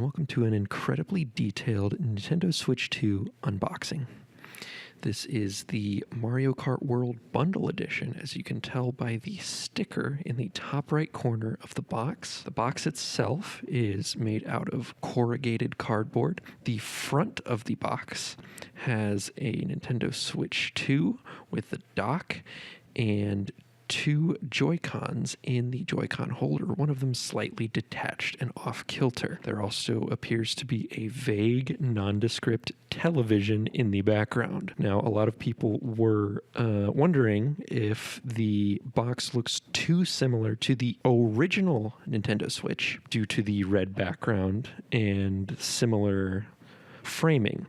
welcome to an incredibly detailed Nintendo Switch 2 unboxing. This is the Mario Kart World Bundle Edition, as you can tell by the sticker in the top right corner of the box. The box itself is made out of corrugated cardboard. The front of the box has a Nintendo Switch 2 with the dock and two Joy-Cons in the Joy-Con holder, one of them slightly detached and off-kilter. There also appears to be a vague, nondescript television in the background. Now, a lot of people were wondering if the box looks too similar to the original Nintendo Switch due to the red background and similar framing.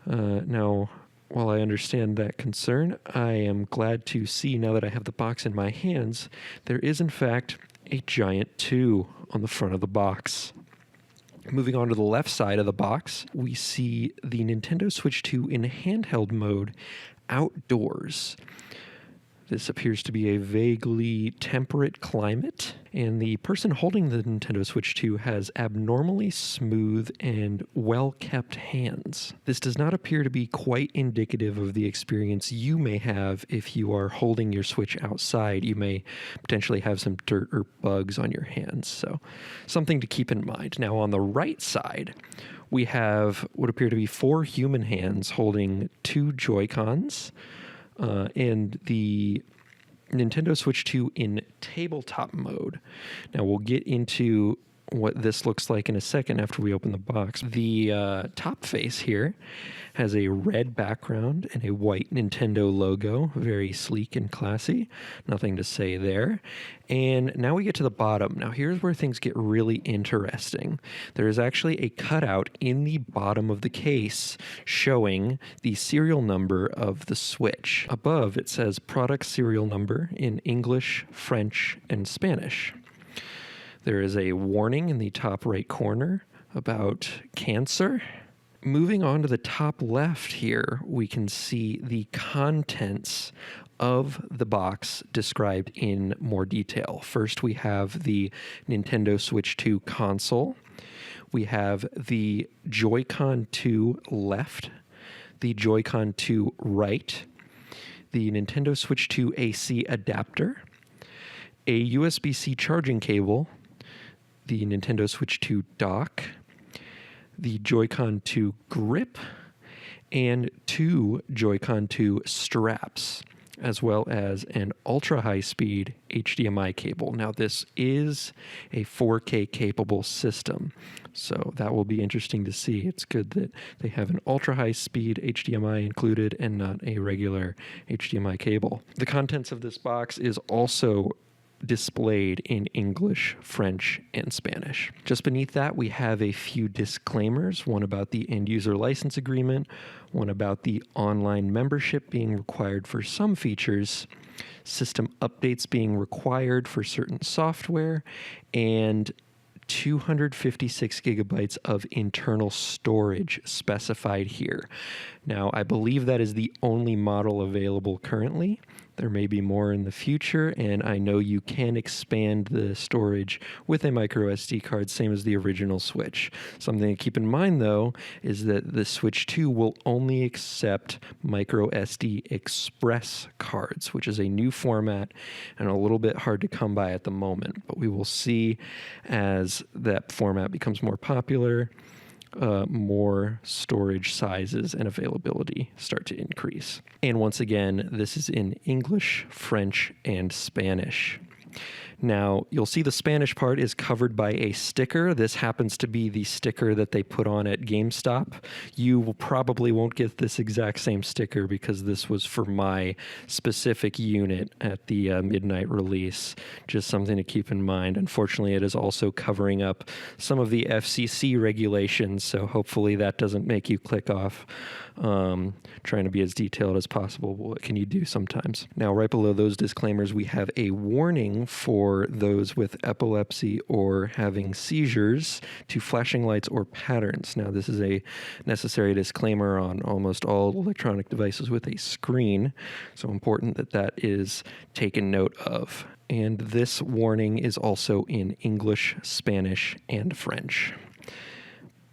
Now, while I understand that concern, I am glad to see now that I have the box in my hands, there is in fact a giant 2 on the front of the box. Moving on to the left side of the box, we see the Nintendo Switch 2 in handheld mode outdoors. This appears to be a vaguely temperate climate, and the person holding the Nintendo Switch 2 has abnormally smooth and well-kept hands. This does not appear to be quite indicative of the experience you may have if you are holding your Switch outside. You may potentially have some dirt or bugs on your hands, so something to keep in mind. Now, on the right side, we have what appear to be 4 human hands holding 2 Joy-Cons, and the Nintendo Switch 2 in tabletop mode. Now, we'll get into what this looks like in a second after we open the box. The top face here has a red background and a white Nintendo logo, very sleek and classy. Nothing to say there. And now we get to the bottom. Now here's where things get really interesting. There is actually a cutout in the bottom of the case showing the serial number of the Switch. Above it says product serial number in English, French, and Spanish. There is a warning in the top right corner about cancer. Moving on to the top left here, we can see the contents of the box described in more detail. First, we have the Nintendo Switch 2 console. We have the Joy-Con 2 left, the Joy-Con 2 right, the Nintendo Switch 2 AC adapter, a USB-C charging cable, the Nintendo Switch 2 dock, the Joy-Con 2 grip, and 2 Joy-Con 2 straps, as well as an ultra-high-speed HDMI cable. Now, this is a 4K capable system, so that will be interesting to see. It's good that they have an ultra-high-speed HDMI included and not a regular HDMI cable. The contents of this box is also displayed in English, French, and Spanish. Just beneath that, we have a few disclaimers, one about the end-user license agreement, one about the online membership being required for some features, system updates being required for certain software, and 256 gigabytes of internal storage specified here. Now, I believe that is the only model available currently. There may be more in the future, and I know you can expand the storage with a micro SD card, same as the original Switch. Something to keep in mind, though, is that the Switch 2 will only accept micro SD Express cards, which is a new format and a little bit hard to come by at the moment. But we will see as that format becomes more popular, more storage sizes and availability start to increase. And once again, this is in English, French, and Spanish. Now, you'll see the Spanish part is covered by a sticker. This happens to be the sticker that they put on at GameStop. You probably won't get this exact same sticker because this was for my specific unit at the midnight release. Just something to keep in mind. Unfortunately, it is also covering up some of the FCC regulations, so hopefully that doesn't make you click off. Trying to be as detailed as possible. What can you do sometimes? Now, right below those disclaimers, we have a warning for those with epilepsy or having seizures to flashing lights or patterns. Now, this is a necessary disclaimer on almost all electronic devices with a screen, so important that that is taken note of. And this warning is also in English, Spanish, and French.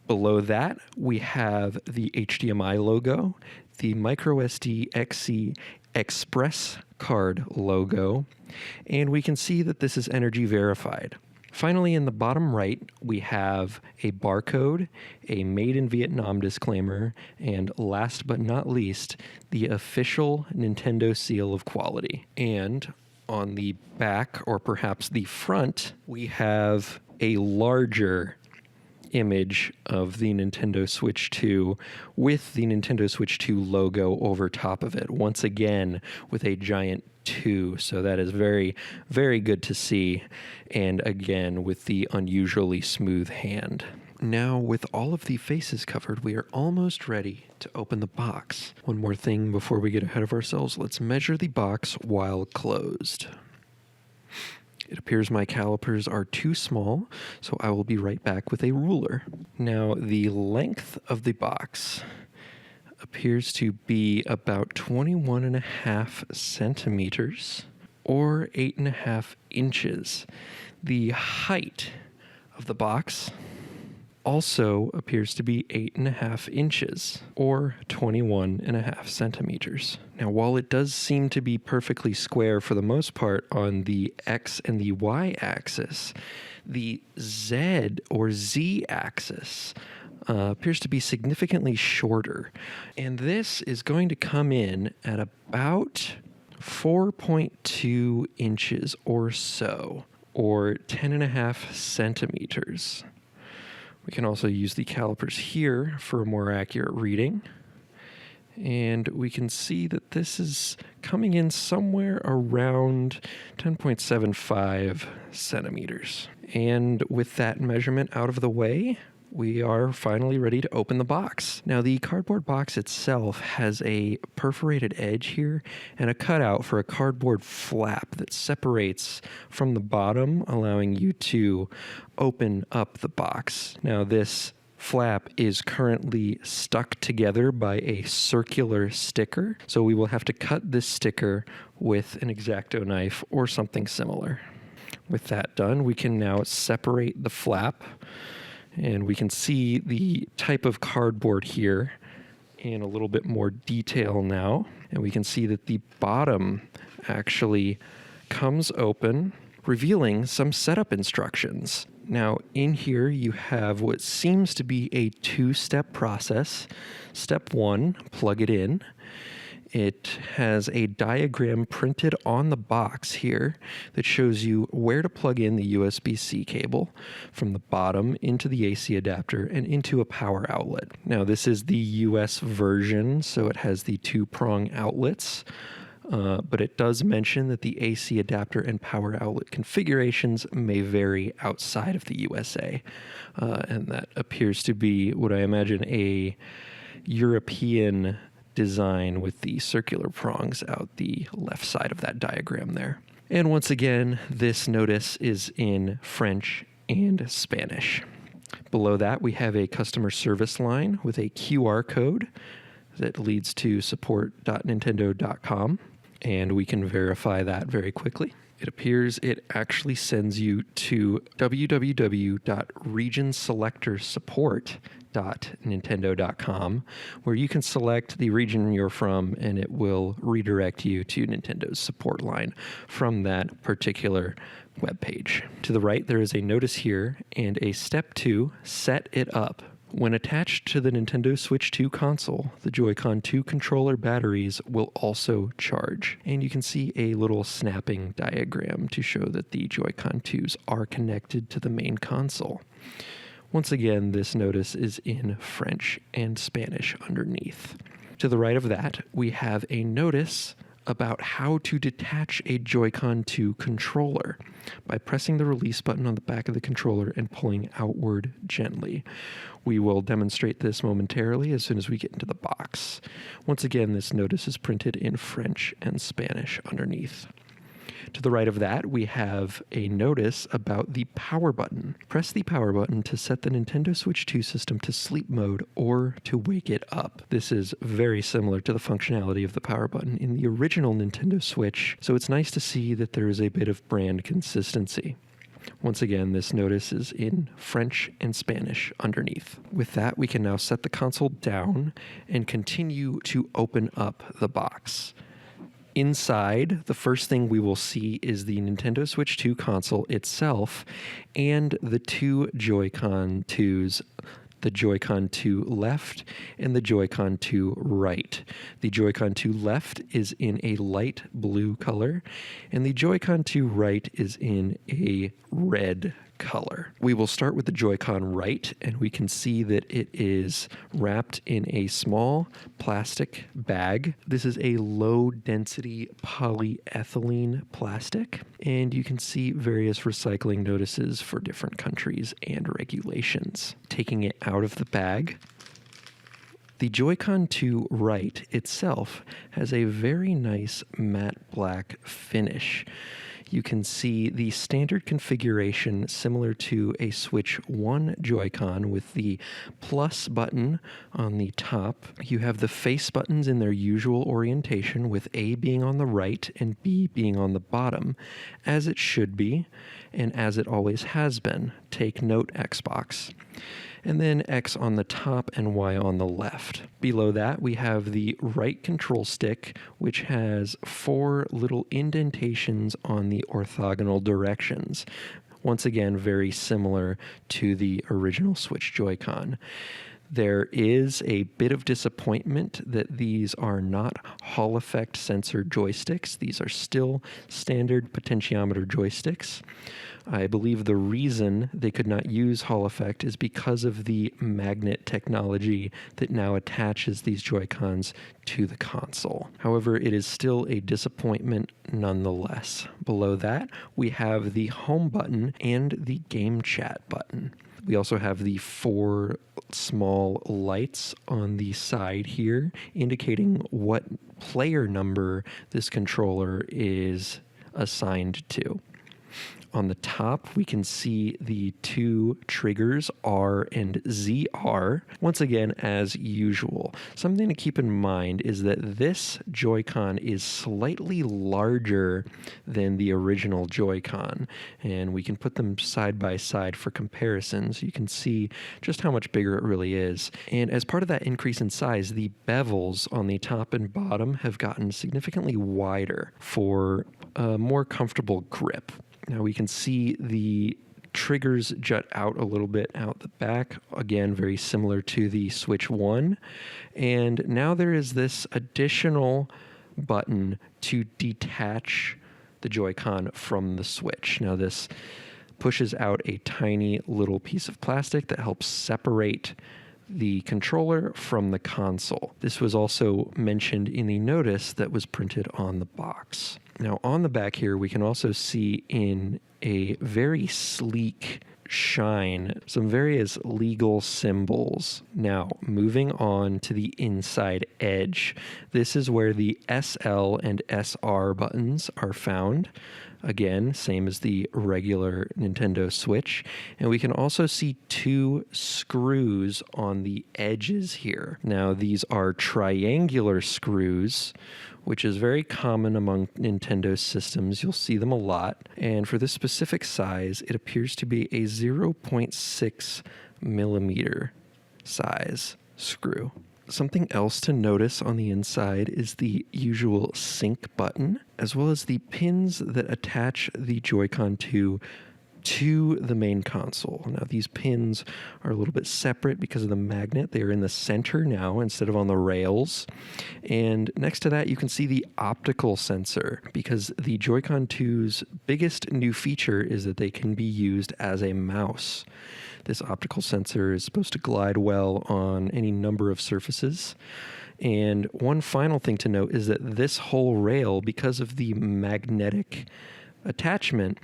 Below that, we have the HDMI logo, the microSD XC Express card logo, and we can see that this is energy verified. Finally, in the bottom right, we have a barcode, a Made in Vietnam disclaimer, and last but not least, the official Nintendo seal of quality. And on the back, or perhaps the front, we have a larger image of the Nintendo Switch 2 with the Nintendo Switch 2 logo over top of it, once again with a giant 2. So that is very, very good to see, and again with the unusually smooth hand. Now, with all of the faces covered, we are almost ready to open the box. One more thing before we get ahead of ourselves, let's measure the box while closed. It appears my calipers are too small, so I will be right back with a ruler. Now, the length of the box appears to be about 21.5 centimeters or 8.5 inches. The height of the box also appears to be 8.5 inches or 21.5 centimeters. Now, while it does seem to be perfectly square for the most part on the X and the Y axis, the Z or Z axis appears to be significantly shorter. And this is going to come in at about 4.2 inches or so, or 10.5 centimeters. We can also use the calipers here for a more accurate reading. And we can see that this is coming in somewhere around 10.75 centimeters. And with that measurement out of the way, we are finally ready to open the box. Now, the cardboard box itself has a perforated edge here and a cutout for a cardboard flap that separates from the bottom, allowing you to open up the box. Now, this flap is currently stuck together by a circular sticker, so we will have to cut this sticker with an X-Acto knife or something similar. With that done, we can now separate the flap, and we can see the type of cardboard here in a little bit more detail now. And we can see that the bottom actually comes open, revealing some setup instructions. Now, in here, you have what seems to be a 2-step process. Step 1, plug it in. It has a diagram printed on the box here that shows you where to plug in the USB-C cable from the bottom into the AC adapter and into a power outlet. Now, this is the US version, so it has the 2-prong outlets, but it does mention that the AC adapter and power outlet configurations may vary outside of the USA, and that appears to be what I imagine a European design with the circular prongs out the left side of that diagram there. And once again, this notice is in French and Spanish. Below that, we have a customer service line with a QR code that leads to support.nintendo.com, and we can verify that very quickly. It appears it actually sends you to www.regionselectorsupport.nintendo.com, where you can select the region you're from, and it will redirect you to Nintendo's support line from that particular webpage. To the right, there is a notice here and a step 2, set it up. When attached to the Nintendo Switch 2 console, the Joy-Con 2 controller batteries will also charge. And you can see a little snapping diagram to show that the Joy-Con 2s are connected to the main console. Once again, this notice is in French and Spanish underneath. To the right of that, we have a notice about how to detach a Joy-Con 2 controller by pressing the release button on the back of the controller and pulling outward gently. We will demonstrate this momentarily as soon as we get into the box. Once again, this notice is printed in French and Spanish underneath. To the right of that, we have a notice about the power button. Press the power button to set the Nintendo Switch 2 system to sleep mode or to wake it up. This is very similar to the functionality of the power button in the original Nintendo Switch, so it's nice to see that there is a bit of brand consistency. Once again, this notice is in French and Spanish underneath. With that, we can now set the console down and continue to open up the box. Inside, the first thing we will see is the Nintendo Switch 2 console itself and the two Joy-Con 2s, the Joy-Con 2 left and the Joy-Con 2 right. The Joy-Con 2 left is in a light blue color, and the Joy-Con 2 right is in a red color. We will start with the Joy-Con right, and we can see that it is wrapped in a small plastic bag. This is a low-density polyethylene plastic, and you can see various recycling notices for different countries and regulations. Taking it out of the bag, the Joy-Con 2 right itself has a very nice matte black finish. You can see the standard configuration similar to a Switch 1 Joy-Con with the plus button on the top. You have the face buttons in their usual orientation, with A being on the right and B being on the bottom, as it should be and as it always has been. Take note, Xbox. And then X on the top and Y on the left. Below that, we have the right control stick, which has 4 little indentations on the orthogonal directions. Once again, very similar to the original Switch Joy-Con. There is a bit of disappointment that these are not Hall effect sensor joysticks. These are still standard potentiometer joysticks. I believe the reason they could not use Hall effect is because of the magnet technology that now attaches these Joy-Cons to the console. However, it is still a disappointment nonetheless. Below that, we have the home button and the game chat button. We also have the 4 small lights on the side here, indicating what player number this controller is assigned to. On the top, we can see the 2 triggers, R and ZR. Once again, as usual, something to keep in mind is that this Joy-Con is slightly larger than the original Joy-Con, and we can put them side by side for comparison so you can see just how much bigger it really is. And as part of that increase in size, the bevels on the top and bottom have gotten significantly wider for a more comfortable grip. Now we can see the triggers jut out a little bit out the back, again very similar to the Switch 1. And now there is this additional button to detach the Joy-Con from the Switch. Now this pushes out a tiny little piece of plastic that helps separate the controller from the console. This was also mentioned in the notice that was printed on the box. Now on the back here, we can also see in a very sleek shine some various legal symbols. Now moving on to the inside edge, this is where the SL and SR buttons are found. Again, same as the regular Nintendo Switch. And we can also see 2 screws on the edges here. Now, these are triangular screws, which is very common among Nintendo systems. You'll see them a lot. And for this specific size, it appears to be a 0.6 millimeter size screw. Something else to notice on the inside is the usual sync button, as well as the pins that attach the Joy-Con 2 to the main console. Now these pins are a little bit separate because of the magnet. They are in the center now instead of on the rails. And next to that, you can see the optical sensor, because the Joy-Con 2's biggest new feature is that they can be used as a mouse. This optical sensor is supposed to glide well on any number of surfaces. And one final thing to note is that this whole rail, because of the magnetic attachment,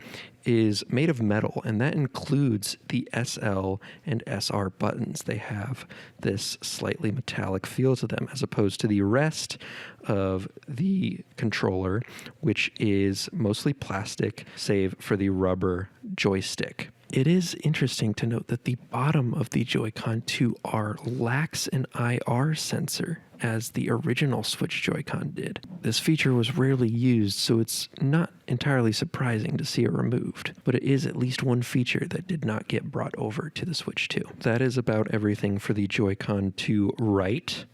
is made of metal, and that includes the SL and SR buttons. They have this slightly metallic feel to them, as opposed to the rest of the controller, which is mostly plastic, save for the rubber joystick. It is interesting to note that the bottom of the Joy-Con 2R lacks an IR sensor, as the original Switch Joy-Con did. This feature was rarely used, so it's not entirely surprising to see it removed, but it is at least one feature that did not get brought over to the Switch 2. That is about everything for the Joy-Con 2 right.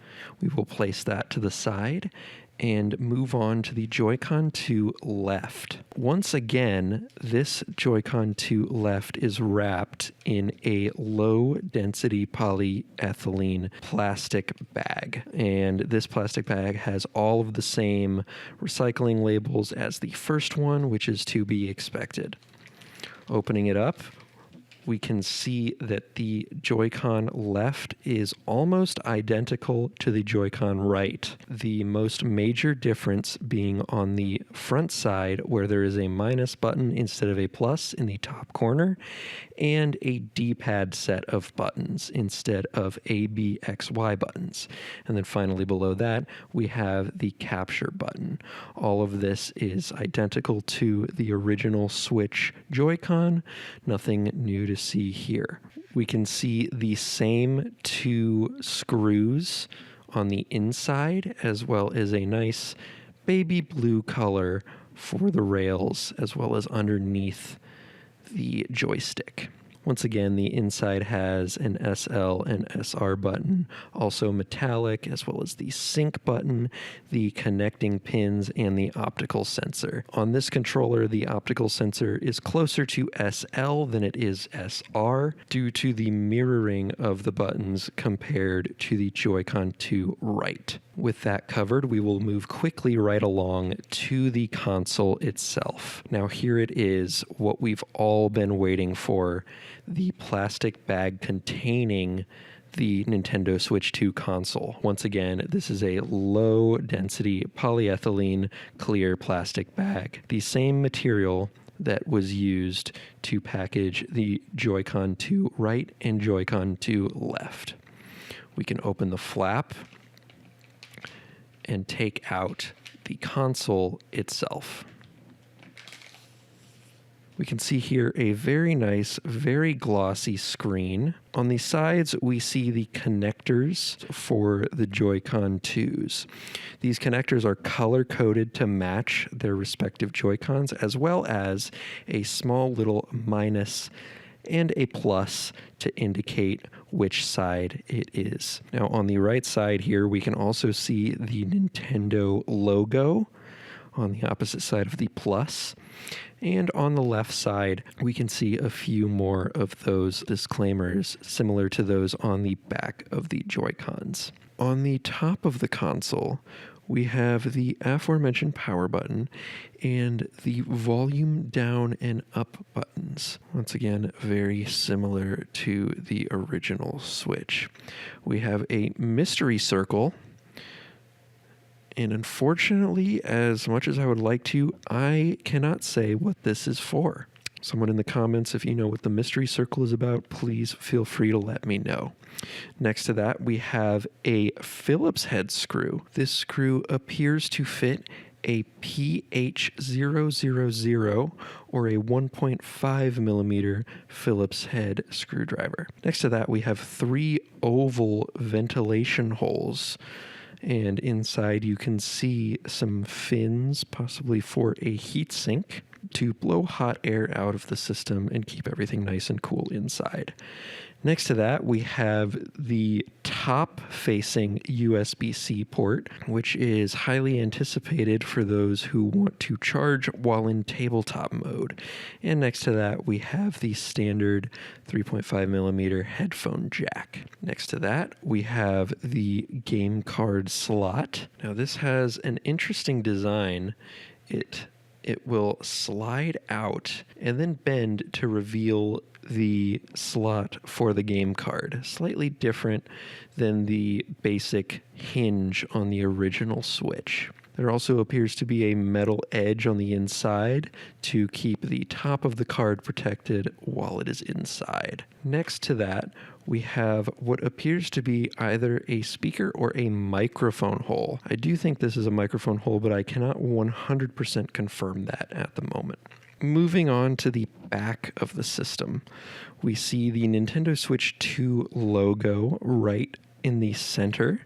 We will place that to the side and move on to the Joy-Con 2 left. Once again, this Joy-Con 2 left is wrapped in a low-density polyethylene plastic bag. And this plastic bag has all of the same recycling labels as the first one, which is to be expected. Opening it up, we can see that the Joy-Con left is almost identical to the Joy-Con right. The most major difference being on the front side, where there is a minus button instead of a plus in the top corner, and a D-pad set of buttons instead of A, B, X, Y buttons. And then finally below that, we have the capture button. All of this is identical to the original Switch Joy-Con. Nothing new to see here. We can see the same two screws on the inside, as well as a nice baby blue color for the rails, as well as underneath the joystick. Once again, the inside has an SL and SR button, also metallic, as well as the sync button, the connecting pins, and the optical sensor. On this controller, the optical sensor is closer to SL than it is SR due to the mirroring of the buttons compared to the Joy-Con 2 right. With that covered, we will move quickly right along to the console itself. Now here it is, what we've all been waiting for, the plastic bag containing the Nintendo Switch 2 console. Once again, this is a low-density polyethylene clear plastic bag. The same material that was used to package the Joy-Con 2 right and Joy-Con 2 left. We can open the flap and take out the console itself. We can see here a very nice, very glossy screen. On the sides, we see the connectors for the Joy-Con 2s. These connectors are color-coded to match their respective Joy-Cons, as well as a small little minus and a plus to indicate which side it is. Now on the right side here, we can also see the Nintendo logo on the opposite side of the plus. And on the left side, we can see a few more of those disclaimers similar to those on the back of the Joy-Cons. On the top of the console, we have the aforementioned power button and the volume down and up buttons. Once again, very similar to the original Switch. We have a mystery circle, and unfortunately, as much as I would like to, I cannot say what this is for. Someone in the comments, if you know what the mystery circle is about, please feel free to let me know. Next to that, we have a Phillips head screw. This screw appears to fit a PH000 or a 1.5 millimeter Phillips head screwdriver. Next to that, we have 3 oval ventilation holes. And inside you can see some fins, possibly for a heat sink, to blow hot air out of the system and keep everything nice and cool inside. Next to that, we have the top-facing USB-C port, which is highly anticipated for those who want to charge while in tabletop mode. And next to that, we have the standard 3.5 millimeter headphone jack. Next to that, we have the game card slot. Now, this has an interesting design. It will slide out and then bend to reveal the slot for the game card. Slightly different than the basic hinge on the original Switch. There also appears to be a metal edge on the inside to keep the top of the card protected while it is inside. Next to that, we have what appears to be either a speaker or a microphone hole. I do think this is a microphone hole, but I cannot 100% confirm that at the moment. Moving on to the back of the system, we see the Nintendo Switch 2 logo right in the center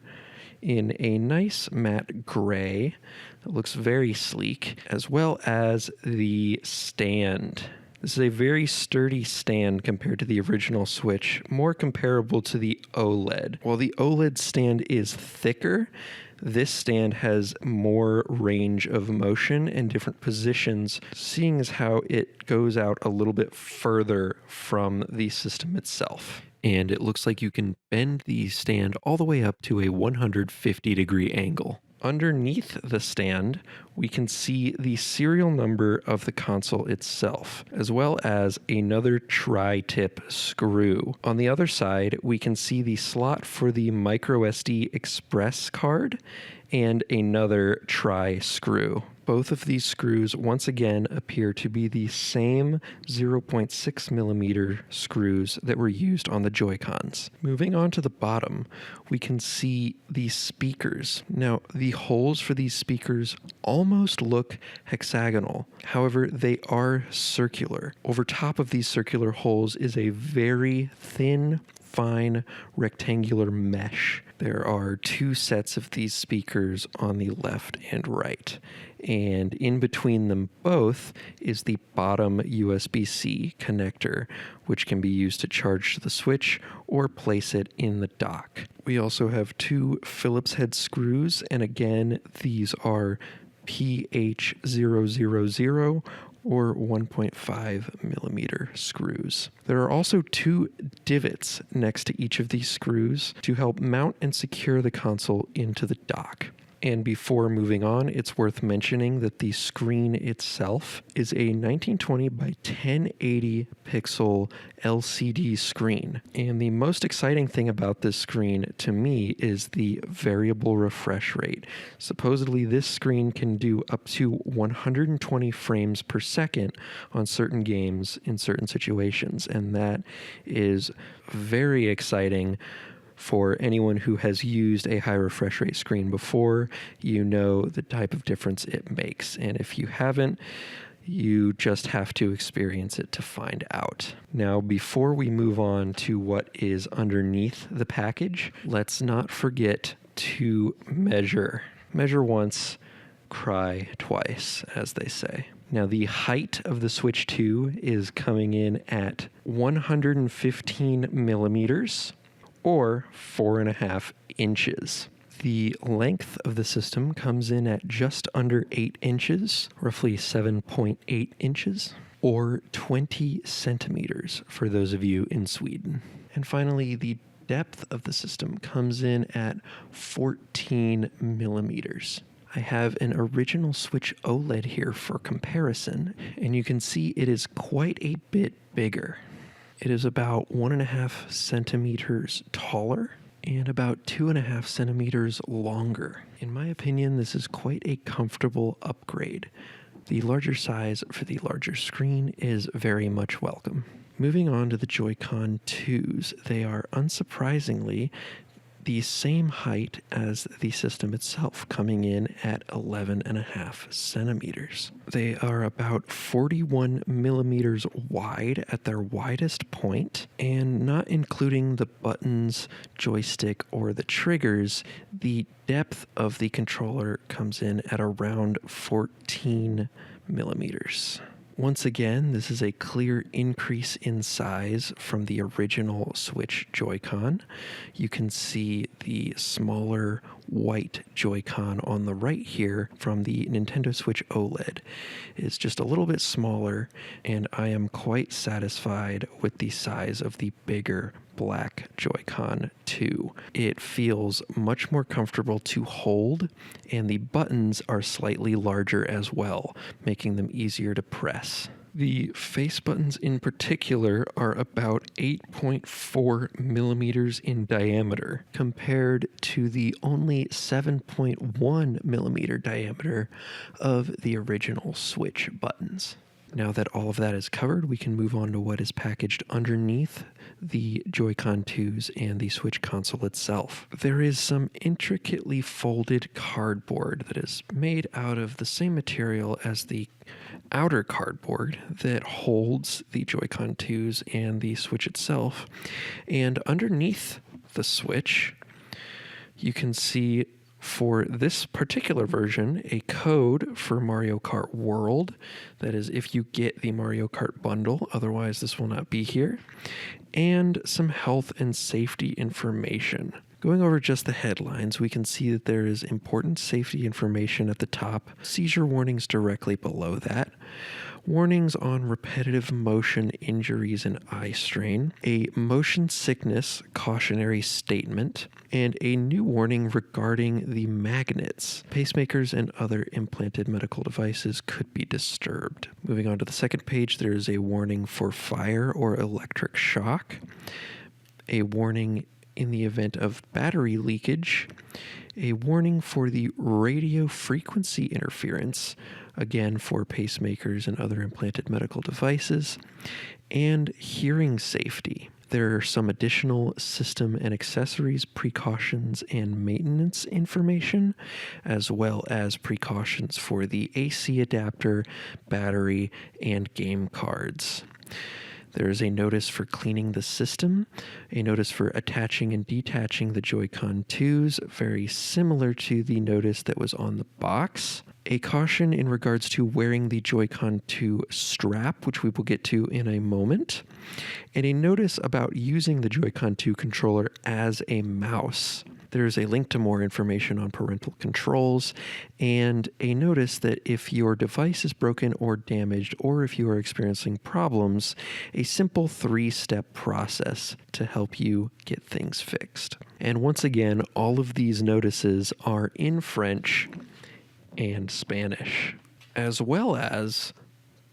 in a nice matte gray that looks very sleek, as well as the stand. This is a very sturdy stand compared to the original Switch, more comparable to the OLED. While the OLED stand is thicker, this stand has more range of motion and different positions, seeing as how it goes out a little bit further from the system itself. And it looks like you can bend the stand all the way up to a 150-degree angle. Underneath the stand, we can see the serial number of the console itself, as well as another tri-tip screw. On the other side, we can see the slot for the microSD Express card and another tri-screw. Both of these screws once again appear to be the same 0.6 millimeter screws that were used on the Joy-Cons. Moving on to the bottom, we can see the speakers. Now, the holes for these speakers almost look hexagonal. However, they are circular. Over top of these circular holes is a very thin, fine rectangular mesh. There are two sets of these speakers on the left and right, and in between them both is the bottom USB-C connector, which can be used to charge the Switch or place it in the dock. We also have two Phillips head screws, and again, these are PH000 or 1.5 millimeter screws. There are also two divots next to each of these screws to help mount and secure the console into the dock. And before moving on, it's worth mentioning that the screen itself is a 1920 by 1080 pixel LCD screen. And the most exciting thing about this screen to me is the variable refresh rate. Supposedly this screen can do up to 120 frames per second on certain games in certain situations. And that is very exciting. For anyone who has used a high refresh rate screen before, you know the type of difference it makes. And if you haven't, you just have to experience it to find out. Now, before we move on to what is underneath the package, let's not forget to measure. Measure once, cry twice, as they say. Now, the height of the Switch 2 is coming in at 115 millimeters. Or 4.5 inches. The length of the system comes in at just under 8 inches, roughly 7.8 inches, or 20 centimeters for those of you in Sweden. And finally, the depth of the system comes in at 14 millimeters. I have an original Switch OLED here for comparison, and you can see it is quite a bit bigger. It is about 1.5 centimeters taller and about 2.5 centimeters longer. In my opinion, this is quite a comfortable upgrade. The larger size for the larger screen is very much welcome. Moving on to the Joy-Con 2s, they are unsurprisingly the same height as the system itself, coming in at 11.5 centimeters. They are about 41 millimeters wide at their widest point, and not including the buttons, joystick, or the triggers, the depth of the controller comes in at around 14 millimeters. Once again, this is a clear increase in size from the original Switch Joy-Con. You can see the smaller white Joy-Con on the right here from the Nintendo Switch OLED. It's just a little bit smaller, and I am quite satisfied with the size of the bigger black Joy-Con 2. It feels much more comfortable to hold, and the buttons are slightly larger as well, making them easier to press. The face buttons in particular are about 8.4 millimeters in diameter, compared to the only 7.1 millimeter diameter of the original Switch buttons. Now that all of that is covered, we can move on to what is packaged underneath the Joy-Con 2s and the Switch console itself. There is some intricately folded cardboard that is made out of the same material as the outer cardboard that holds the Joy-Con 2s and the Switch itself. And underneath the Switch, you can see for this particular version a code for Mario Kart World. That is, if you get the Mario Kart bundle, otherwise this will not be here. And some health and safety information. Going over just the headlines, we can see that there is important safety information at the top, seizure warnings directly below that, warnings on repetitive motion injuries and eye strain, a motion sickness cautionary statement, and a new warning regarding the magnets. Pacemakers and other implanted medical devices could be disturbed. Moving on to the second page, there is a warning for fire or electric shock, a warning in the event of battery leakage, a warning for the radio frequency interference, again for pacemakers and other implanted medical devices, and hearing safety. There are some additional system and accessories, precautions, and maintenance information, as well as precautions for the AC adapter, battery, and game cards. There is a notice for cleaning the system, a notice for attaching and detaching the Joy-Con 2s, very similar to the notice that was on the box, a caution in regards to wearing the Joy-Con 2 strap, which we will get to in a moment, and a notice about using the Joy-Con 2 controller as a mouse. There's a link to more information on parental controls and a notice that if your device is broken or damaged, or if you are experiencing problems, a simple 3-step process to help you get things fixed. And once again, all of these notices are in French and Spanish, as well as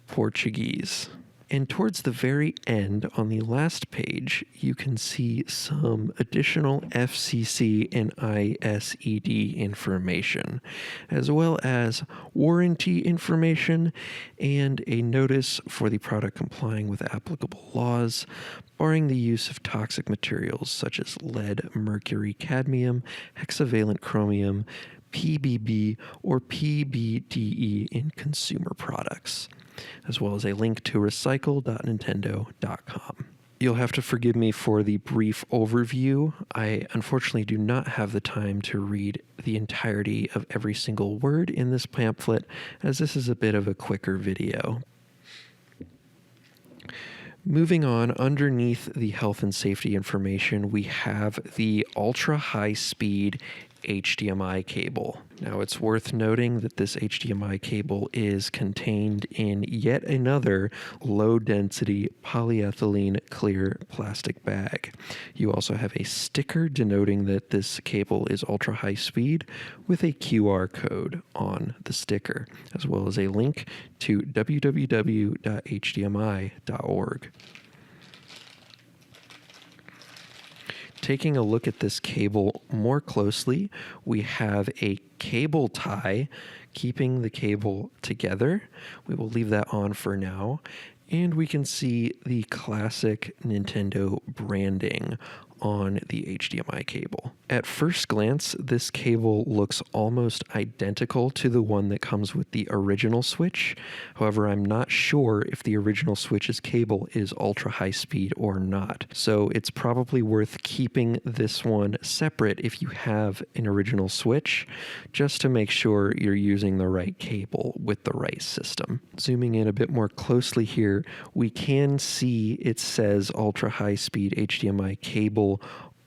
Portuguese. And towards the very end, on the last page, you can see some additional FCC and ISED information, as well as warranty information and a notice for the product complying with applicable laws, barring the use of toxic materials such as lead, mercury, cadmium, hexavalent chromium, PBB, or PBDE in consumer products, as well as a link to recycle.nintendo.com. You'll have to forgive me for the brief overview. I unfortunately do not have the time to read the entirety of every single word in this pamphlet, as this is a bit of a quicker video. Moving on, underneath the health and safety information, we have the ultra high speed HDMI cable. Now, it's worth noting that this HDMI cable is contained in yet another low-density polyethylene clear plastic bag. You also have a sticker denoting that this cable is ultra-high speed with a QR code on the sticker, as well as a link to www.hdmi.org. Taking a look at this cable more closely, we have a cable tie keeping the cable together. We will leave that on for now. And we can see the classic Nintendo branding on the HDMI cable. At first glance, this cable looks almost identical to the one that comes with the original Switch. However, I'm not sure if the original Switch's cable is ultra high speed or not. So it's probably worth keeping this one separate if you have an original Switch, just to make sure you're using the right cable with the right system. Zooming in a bit more closely here, we can see it says ultra high speed HDMI cable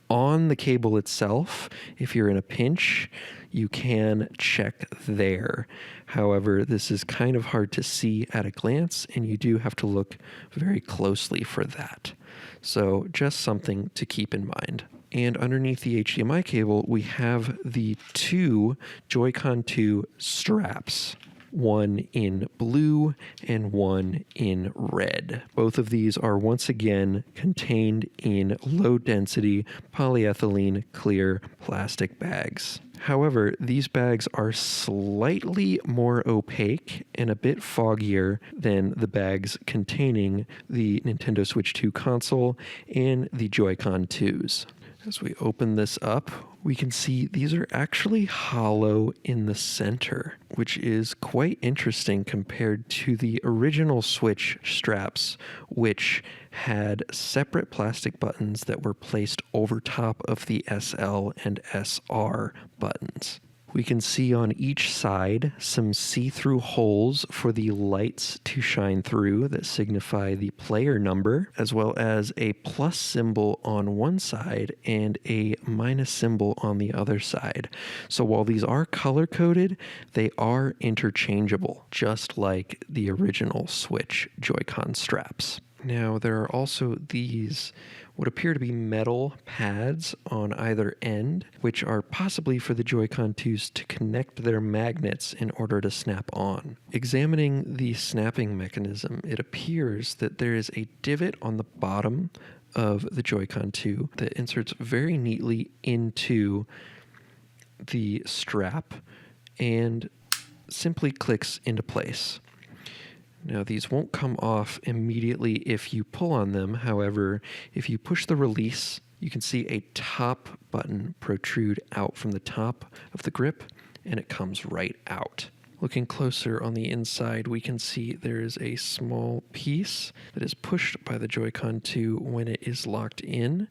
on the cable itself. If you're in a pinch, you can check there. However, this is kind of hard to see at a glance, and you do have to look very closely for that. So just something to keep in mind. And underneath the HDMI cable, we have the two Joy-Con 2 straps. one in blue and one in red. Both of these are once again contained in low-density polyethylene clear plastic bags. However, these bags are slightly more opaque and a bit foggier than the bags containing the Nintendo Switch 2 console and the Joy-Con 2s. As we open this up, we can see these are actually hollow in the center, which is quite interesting compared to the original Switch straps, which had separate plastic buttons that were placed over top of the SL and SR buttons. We can see on each side some see-through holes for the lights to shine through that signify the player number, as well as a plus symbol on one side and a minus symbol on the other side. So while these are color-coded, they are interchangeable, just like the original Switch Joy-Con straps. Now, there are also these what appear to be metal pads on either end, which are possibly for the Joy-Con 2s to connect their magnets in order to snap on. Examining the snapping mechanism, it appears that there is a divot on the bottom of the Joy-Con 2 that inserts very neatly into the strap and simply clicks into place. Now, these won't come off immediately if you pull on them. However, if you push the release, you can see a top button protrude out from the top of the grip, and it comes right out. Looking closer on the inside, we can see there is a small piece that is pushed by the Joy-Con 2 when it is locked in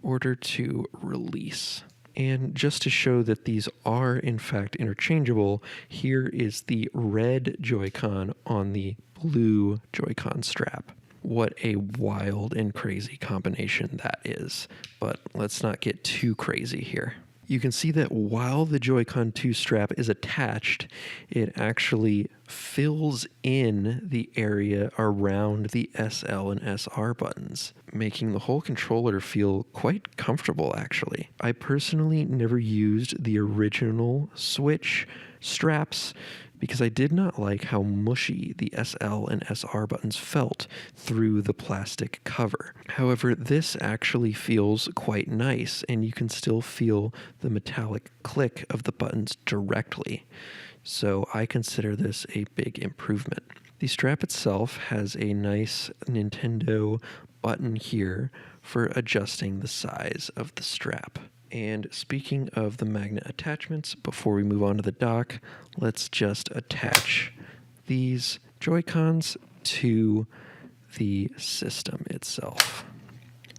order to release. And just to show that these are in fact interchangeable, here is the red Joy-Con on the blue Joy-Con strap. What a wild and crazy combination that is. But let's not get too crazy here. You can see that while the Joy-Con 2 strap is attached, it actually fills in the area around the SL and SR buttons, making the whole controller feel quite comfortable, actually. I personally never used the original Switch straps because I did not like how mushy the SL and SR buttons felt through the plastic cover. However, this actually feels quite nice, and you can still feel the metallic click of the buttons directly. So I consider this a big improvement. The strap itself has a nice Nintendo button here for adjusting the size of the strap. And speaking of the magnet attachments, before we move on to the dock, let's just attach these Joy-Cons to the system itself.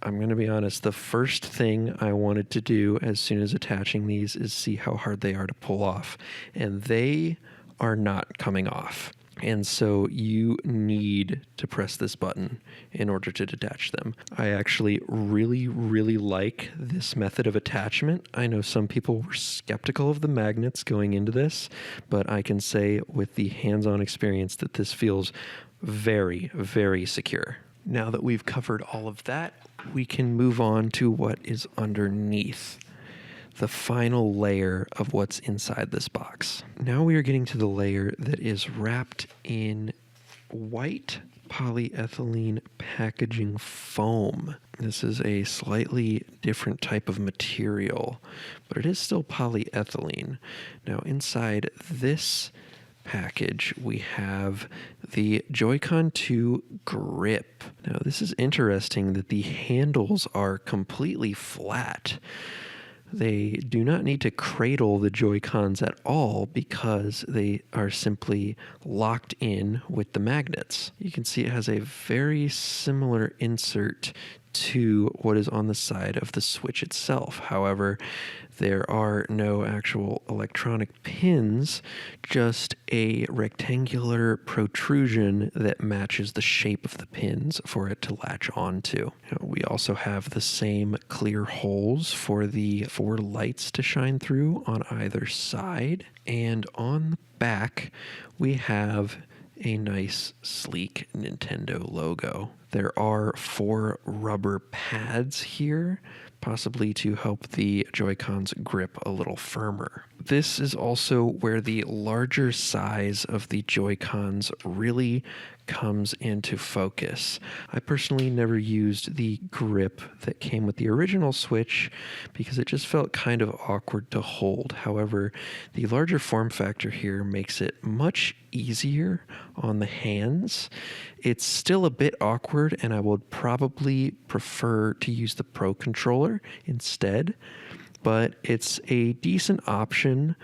I'm going to be honest, the first thing I wanted to do as soon as attaching these is see how hard they are to pull off. And they are not coming off. And so you need to press this button in order to detach them. I actually really, really like this method of attachment. I know some people were skeptical of the magnets going into this, but I can say with the hands-on experience that this feels very, very secure. Now that we've covered all of that, we can move on to what is underneath. The final layer of what's inside this box. Now we are getting to the layer that is wrapped in white polyethylene packaging foam. This is a slightly different type of material, but it is still polyethylene. Now inside this package, we have the Joy-Con 2 grip. Now this is interesting that the handles are completely flat. They do not need to cradle the Joy-Cons at all because they are simply locked in with the magnets. You can see it has a very similar insert to what is on the side of the Switch itself. However, there are no actual electronic pins, just a rectangular protrusion that matches the shape of the pins for it to latch onto. We also have the same clear holes for the 4 lights to shine through on either side. And on the back, we have a nice, sleek Nintendo logo. There are 4 rubber pads here, possibly to help the Joy-Cons grip a little firmer. This is also where the larger size of the Joy-Cons really comes into focus. I personally never used the grip that came with the original Switch because it just felt kind of awkward to hold. However, the larger form factor here makes it much easier on the hands. It's still a bit awkward, and I would probably prefer to use the Pro controller instead, but it's a decent option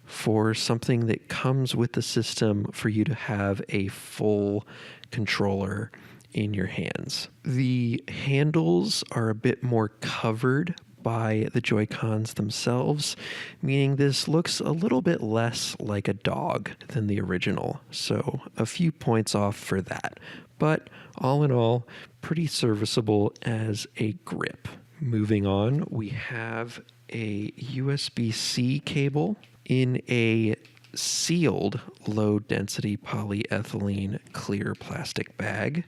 for something that comes with the system for you to have a full controller in your hands. The handles are a bit more covered by the Joy-Cons themselves, meaning this looks a little bit less like a dog than the original, so a few points off for that. But all in all, pretty serviceable as a grip. Moving on, we have a USB-C cable in a sealed low-density polyethylene clear plastic bag.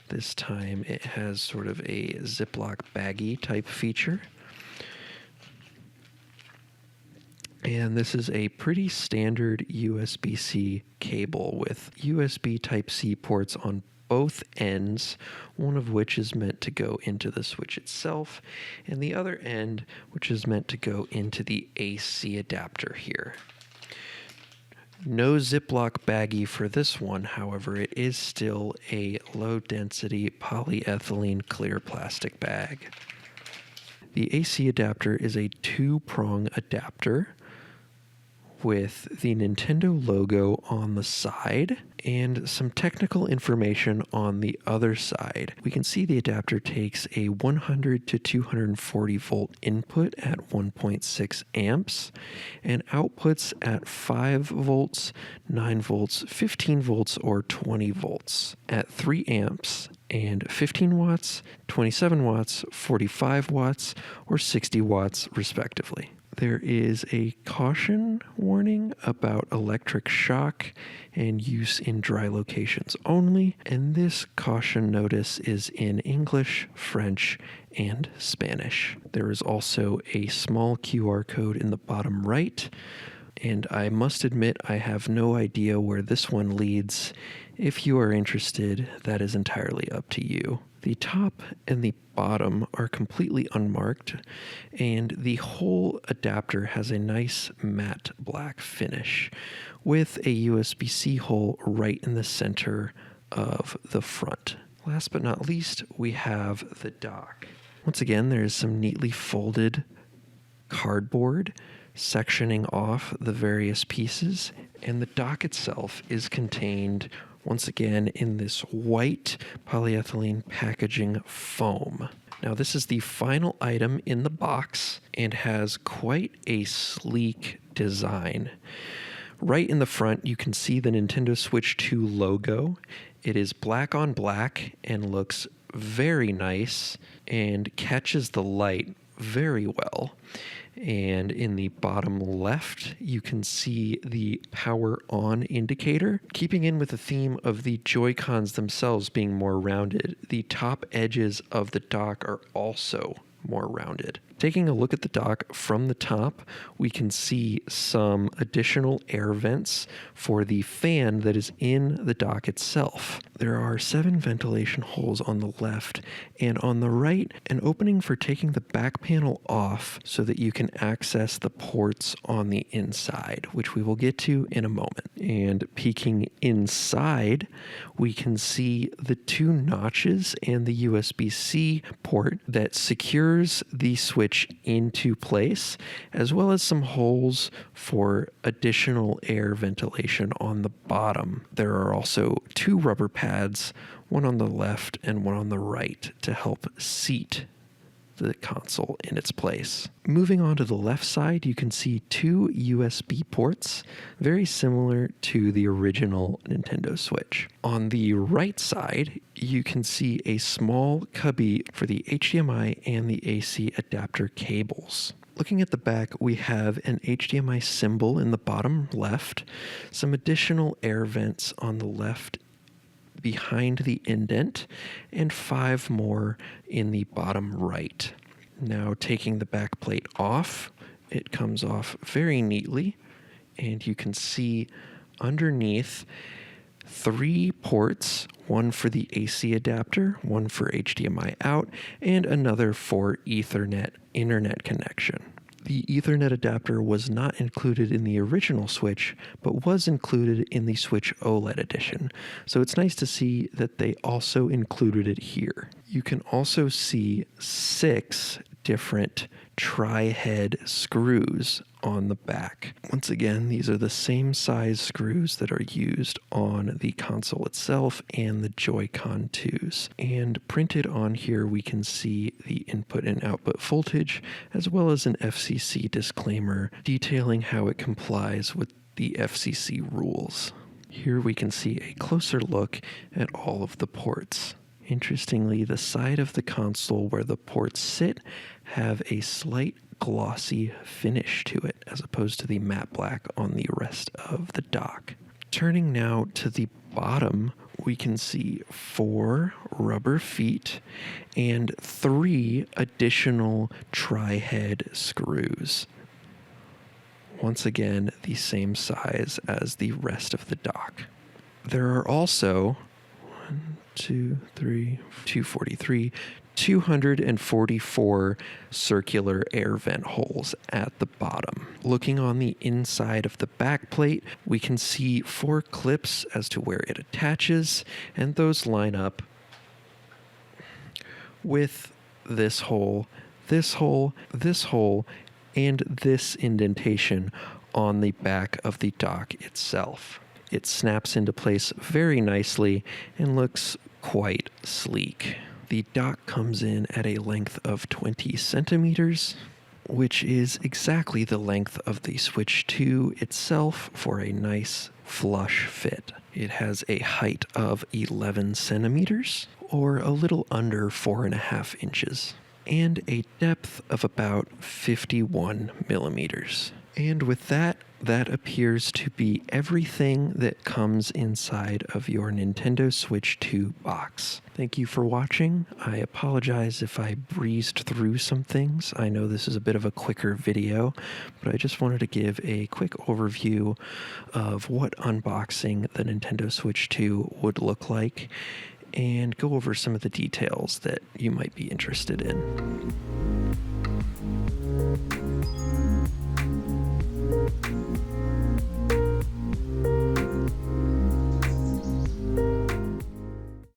This time it has sort of a Ziploc baggy type feature. And this is a pretty standard USB-C cable with USB Type-C ports on both ends, one of which is meant to go into the Switch itself, and the other end, which is meant to go into the AC adapter here. No Ziploc baggie for this one, however, it is still a low-density polyethylene clear plastic bag. The AC adapter is a two-prong adapter with the Nintendo logo on the side and some technical information on the other side. We can see the adapter takes a 100 to 240 volt input at 1.6 amps and outputs at 5 volts, 9 volts, 15 volts, or 20 volts at 3 amps and 15 watts, 27 watts, 45 watts, or 60 watts, respectively. There is a caution warning about electric shock and use in dry locations only, and this caution notice is in English, French, and Spanish. There is also a small QR code in the bottom right, and I must admit I have no idea where this one leads. If you are interested, that is entirely up to you. The top and the bottom are completely unmarked, and the whole adapter has a nice matte black finish with a USB-C hole right in the center of the front. Last but not least, we have the dock. Once again, there is some neatly folded cardboard sectioning off the various pieces, and the dock itself is contained once again in this white polyethylene packaging foam. Now, this is the final item in the box and has quite a sleek design. Right in the front, you can see the Nintendo Switch 2 logo. It is black on black and looks very nice and catches the light very well. And in the bottom left, you can see the power on indicator. Keeping in with the theme of the Joy-Cons themselves being more rounded, the top edges of the dock are also more rounded. Taking a look at the dock from the top, we can see some additional air vents for the fan that is in the dock itself. There are 7 ventilation holes on the left, and on the right, an opening for taking the back panel off so that you can access the ports on the inside, which we will get to in a moment. And peeking inside, we can see the 2 notches and the USB-C port that secures the Switch into place, as well as some holes for additional air ventilation on the bottom. There are also 2 rubber pads, one on the left and one on the right, to help seat the console in its place. Moving on to the left side, you can see 2 USB ports, very similar to the original Nintendo Switch. On the right side, you can see a small cubby for the HDMI and the AC adapter cables. Looking at the back, we have an HDMI symbol in the bottom left, some additional air vents on the left behind the indent, and 5 more in the bottom right. Now taking the back plate off, it comes off very neatly, and you can see underneath 3 ports, one for the AC adapter, one for HDMI out, and another for Ethernet internet connection. The Ethernet adapter was not included in the original Switch, but was included in the Switch OLED edition, so it's nice to see that they also included it here. You can also see 6 different tri-head screws on the back. Once again, these are the same size screws that are used on the console itself and the Joy-Con 2s. And printed on here, we can see the input and output voltage, as well as an FCC disclaimer detailing how it complies with the FCC rules. Here we can see a closer look at all of the ports. Interestingly, the side of the console where the ports sit have a slight glossy finish to it, as opposed to the matte black on the rest of the dock. Turning now to the bottom, we can see 4 rubber feet and 3 additional tri-head screws. Once again, the same size as the rest of the dock. There are also 244 circular air vent holes at the bottom. Looking on the inside of the back plate, we can see 4 clips as to where it attaches, and those line up with this hole, this hole, this hole, and this indentation on the back of the dock itself. It snaps into place very nicely and looks quite sleek. The dock comes in at a length of 20 centimeters, which is exactly the length of the Switch 2 itself for a nice flush fit. It has a height of 11 centimeters, or a little under 4.5 inches, and a depth of about 51 millimeters. And with that appears to be everything that comes inside of your Nintendo Switch 2 box. Thank you for watching. I apologize if I breezed through some things. I know this is a bit of a quicker video, but I just wanted to give a quick overview of what unboxing the Nintendo Switch 2 would look like, and go over some of the details that you might be interested in.